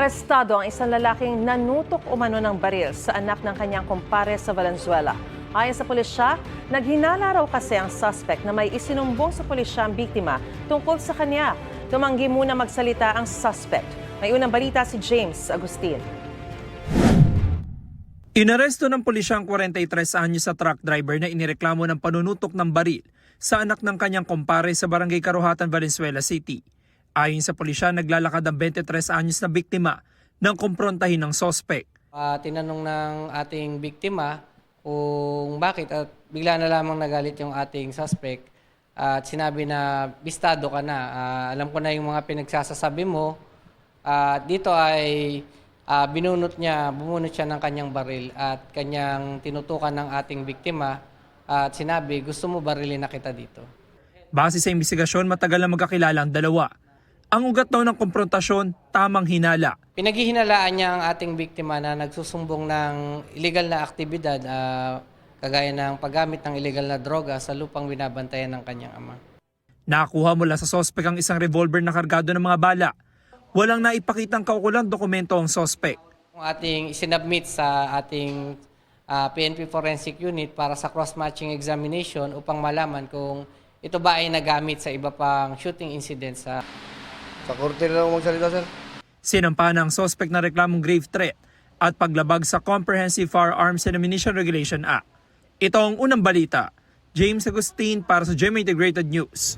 Arestado ang isang lalaking nanutok umano ng baril sa anak ng kanyang kumpare sa Valenzuela. Ayon sa pulisya, naghinala raw kasi ang suspect na may isinumbong sa pulisya ang biktima tungkol sa kanya. Tumanggi muna magsalita ang suspect. May unang balita si James Agustin. Inaresto ng pulisya ang 43 anyos sa truck driver na inireklamo ng panunutok ng baril sa anak ng kanyang kumpare sa Barangay Karuhatan, Valenzuela City. Ayon sa pulisya, naglalakad ang 23 anyos na biktima nang kumprontahin ng sospek. Tinanong ng ating biktima kung bakit at bigla na lamang nagalit yung ating suspect at sinabi na bistado ka na. Alam ko na yung mga pinagsasasabi mo. Dito ay bumunot siya ng kanyang baril at kanyang tinutukan ng ating biktima at sinabi, gusto mo barilin na kita dito. Base sa investigasyon, matagal na magkakilala ang dalawa. Ang ugat daw ng komprontasyon, tamang hinala. Pinaghihinalaan niya ang ating biktima na nagsusumbong ng illegal na aktibidad, kagaya ng paggamit ng illegal na droga sa lupang binabantayan ng kanyang ama. Nakakuha mula sa sospek ang isang revolver na kargado ng mga bala. Walang naipakitang kaukulang dokumento ang sospek. Ang ating isinabmit sa ating PNP Forensic Unit para sa cross-matching examination upang malaman kung ito ba ay nagamit sa iba pang shooting incidents. Sa korte na lang magsalita, sir. Sinampa ng sospek na reklamong grave threat at paglabag sa Comprehensive Firearms and Ammunition Regulation Act. Ito ang unang balita. James Agustin para sa GMA Integrated News.